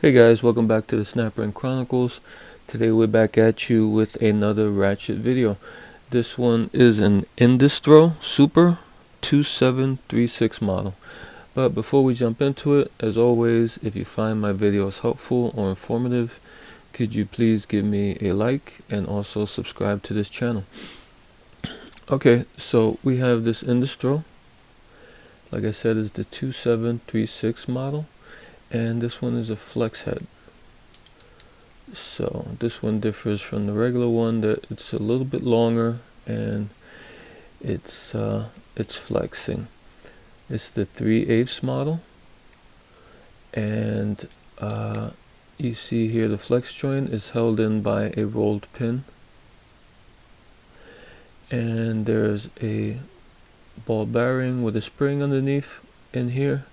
Hey guys, welcome back to the Snap Ring Chronicles. Today we're back at you with another Ratchet video. This one is an Indestro Super 2736 model. But before we jump into it, as always, if you find my videos helpful or informative, could you please give me a like and also subscribe to this channel. Okay, so we have this Indestro. Like I said, it's the 2736 model. And this one is a flex head. So this one differs from the regular one, that it's a little bit longer and it's flexing. It's the 3/8 model, and you see here the flex joint is held in by a rolled pin, and there's a ball bearing with a spring underneath in here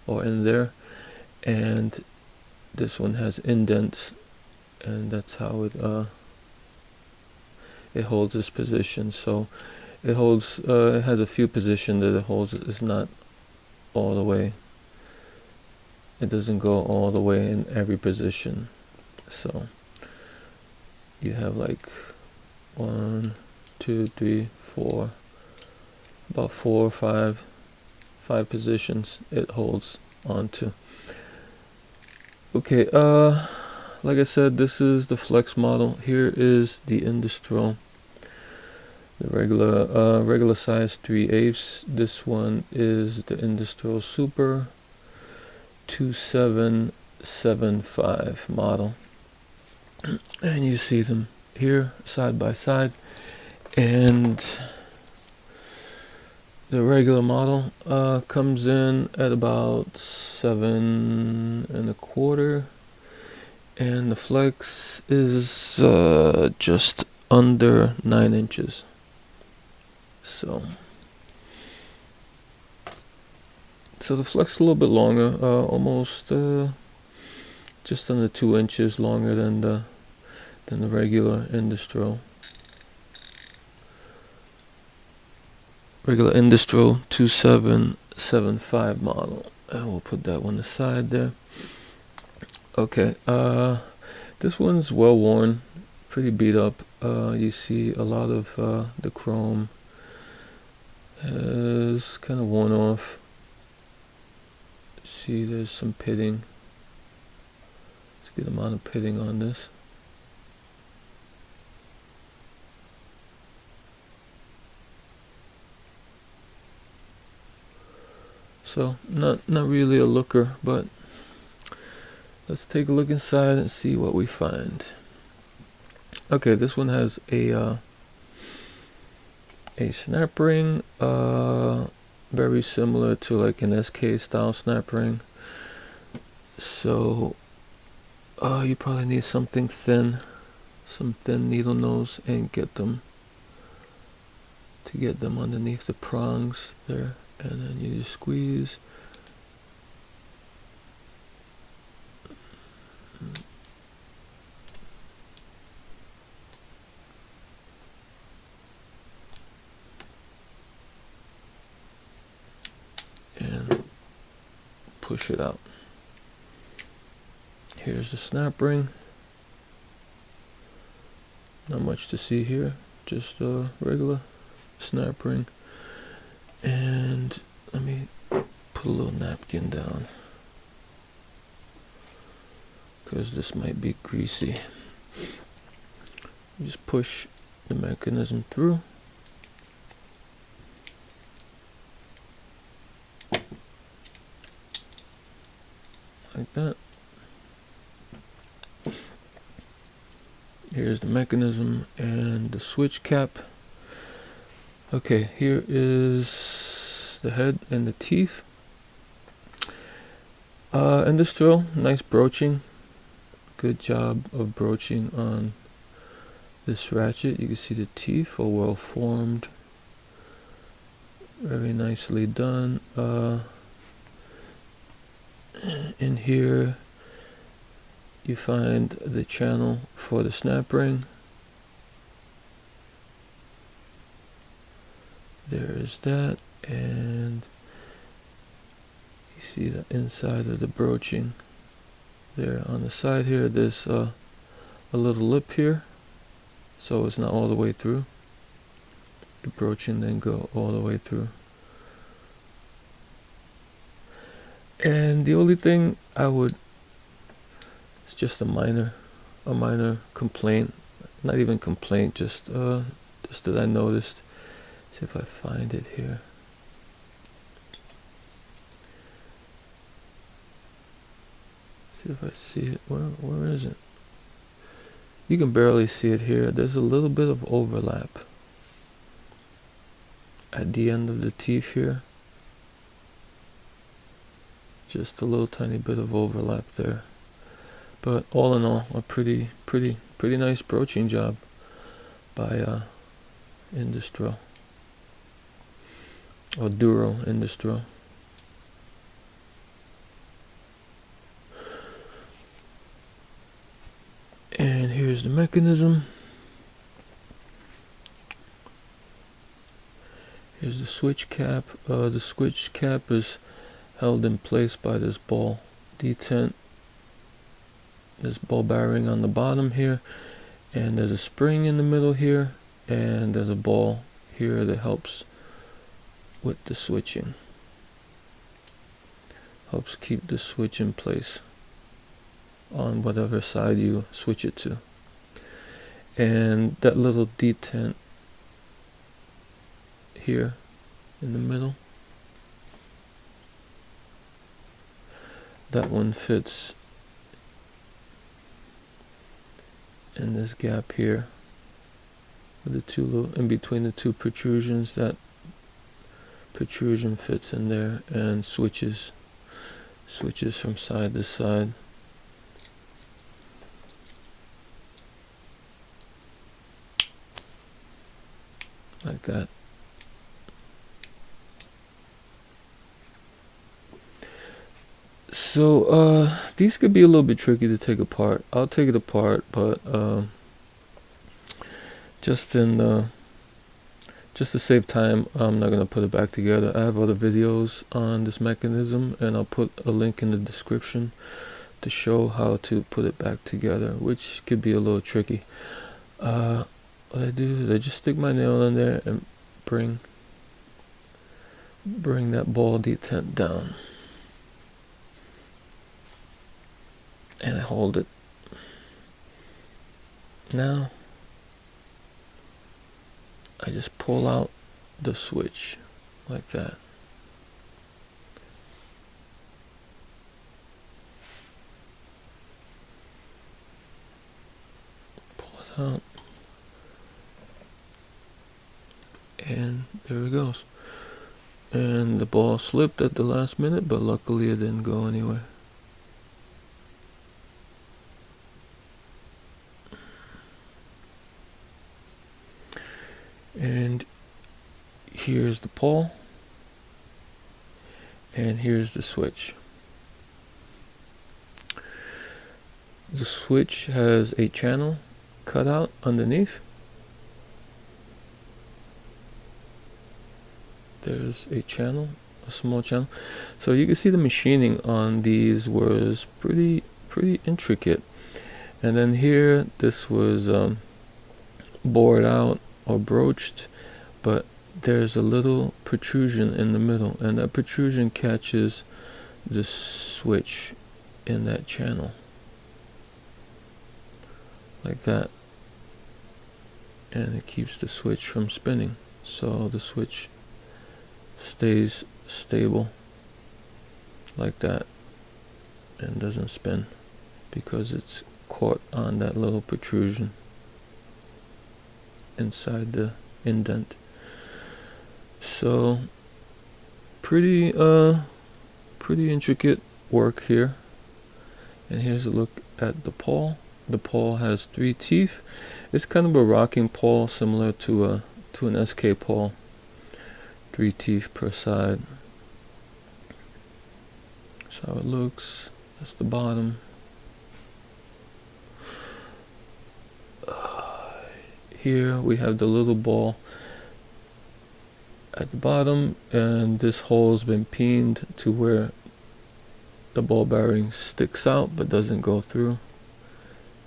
or in there, and this one has indents, and that's how it holds its position. So it holds it has a few positions that it holds. It's not all the way, it doesn't go all the way in every position. So you have like 1, 2, 3, 4, about 4 or 5 positions it holds onto. Okay, like I said, this is the flex model. Here is the Indestro, the regular size 3/8. This one is the Indestro Super 2775 model, and you see them here side by side. And the regular model comes in at about 7 1/4. And the flex is just under 9 inches. So the flex is a little bit longer, almost just under 2 inches longer than the regular Indestro. Regular Indestro 2775 model, and we'll put that one aside there. Okay, this one's well worn, pretty beat up. You see a lot of the chrome is kind of worn off. See, there's some pitting. It's a good amount of pitting on this. So not really a looker, but let's take a look inside and see what we find. Okay, this one has a snap ring, very similar to like an SK style snap ring. So you probably need something thin, some thin needle nose, and get them underneath the prongs there, and then you just squeeze. And push it out. Here's the snap ring. Not much to see here, just a regular snap ring. And let me put a little napkin down, because this might be greasy. You just push the mechanism through. Like that. Here's the mechanism and the switch cap. Okay, here is the head and the teeth. Indestro, nice broaching. Good job of broaching on this ratchet. You can see the teeth are well formed. Very nicely done. In here you find the channel for the snap ring. There is that, and you see the inside of the broaching. there on the side here. There's a little lip here, so it's not all the way through. The broaching then go all the way through. And the only thing it's just a minor complaint, not even complaint, just that I noticed. See if I find it here. See if I see it. Where is it? You can barely see it here. There's a little bit of overlap at the end of the teeth here. Just a little tiny bit of overlap there. But all in all, a pretty nice broaching job by Indestro, or Duro Indestro. And here's the mechanism. Here's the switch cap. The switch cap is held in place by this ball detent, this ball bearing on the bottom here, and there's a spring in the middle here, and there's a ball here that helps with the switching, helps keep the switch in place on whatever side you switch it to. And that little detent here in the middle, that one fits in this gap here with the two little, in between the two protrusions. That protrusion fits in there and switches from side to side. Like that. So these could be a little bit tricky to take apart. I'll take it apart, but just to save time, I'm not gonna put it back together. I have other videos on this mechanism, and I'll put a link in the description to show how to put it back together, which could be a little tricky. What I do is I just stick my nail in there and bring that ball detent down, and I hold it. Now I just pull out the switch like that. Pull it out. And there it goes. And the ball slipped at the last minute, but luckily it didn't go anywhere. And here's the pawl, and here's the switch. The switch has a channel cut out underneath. There's a channel, a small channel. So you can see the machining on these was pretty intricate. And then here, this was bored out or broached, but there's a little protrusion in the middle, and that protrusion catches the switch in that channel like that, and it keeps the switch from spinning, so the switch stays stable like that and doesn't spin because it's caught on that little protrusion inside the indent. So pretty intricate work here. And here's a look at the pawl. The pawl has 3 teeth. It's kind of a rocking pawl, similar to an SK pawl. 3 teeth per side. That's how it looks. That's the bottom. Here we have the little ball at the bottom, and this hole has been peened to where the ball bearing sticks out but doesn't go through.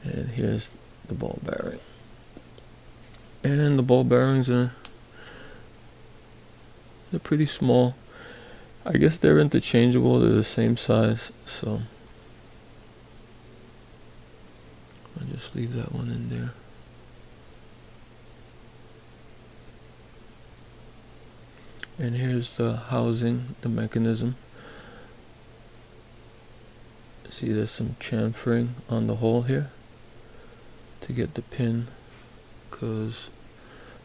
And here's the ball bearing. And the ball bearings they're pretty small. I guess they're interchangeable, they're the same size, so I'll just leave that one in there. And here's the housing, the mechanism. See, there's some chamfering on the hole here to get the pin, because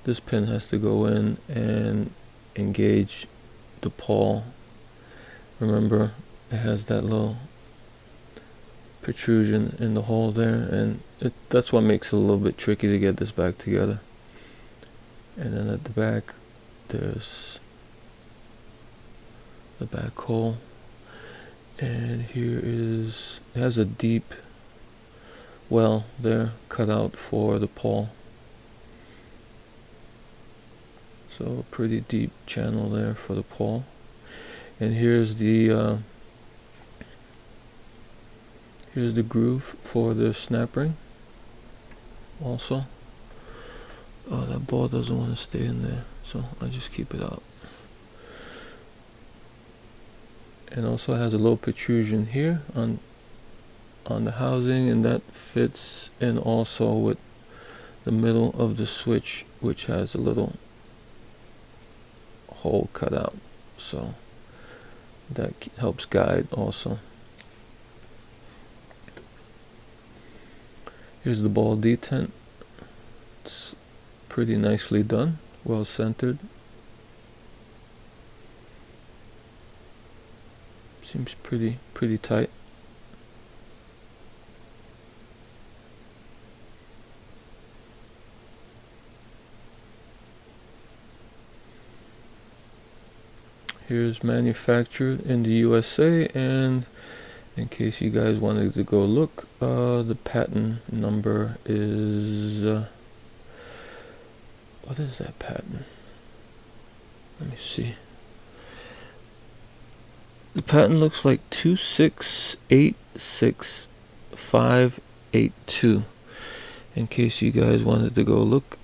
this pin has to go in and engage the pawl. Remember, it has that little protrusion in the hole there, and that's what makes it a little bit tricky to get this back together. And then at the back, there's the back hole, and here is, it has a deep well there cut out for the pawl. So a pretty deep channel there for the pawl. And here's the groove for the snap ring also. Oh, that ball doesn't want to stay in there, so I just keep it out. And also has a little protrusion here on the housing, and that fits in also with the middle of the switch, which has a little hole cut out, so that helps guide also. Here's the ball detent. It's pretty nicely done, well centered. Seems pretty tight. Here's manufactured in the USA, and in case you guys wanted to go look, the patent number is what is that patent? Let me see. The patent looks like 2686582. In case you guys wanted to go look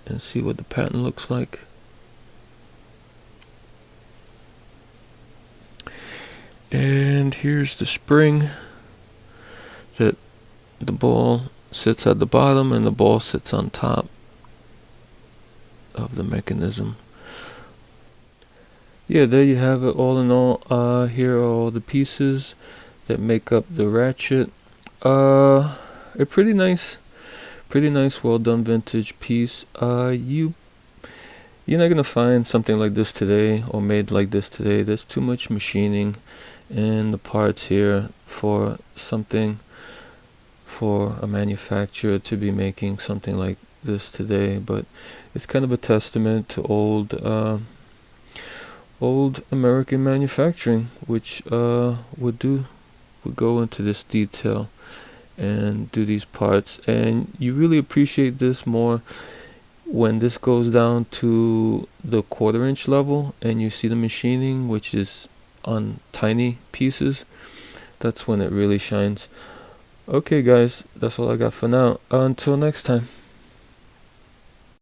and see what the patent looks like. And here's the spring that the ball sits at the bottom and the ball sits on top of the mechanism. Yeah, there you have it. All in all, here are all the pieces that make up the Ratchet. A pretty nice, well done vintage piece. You're not gonna find something like this today, or made like this today. There's too much machining in the parts here for a manufacturer to be making something like this today. But it's kind of a testament to old American manufacturing, which would go into this detail and do these parts. And you really appreciate this more when this goes down to the 1/4 inch level and you see the machining, which is on tiny pieces. That's when it really shines. Okay guys, that's all I got for now. Until next time.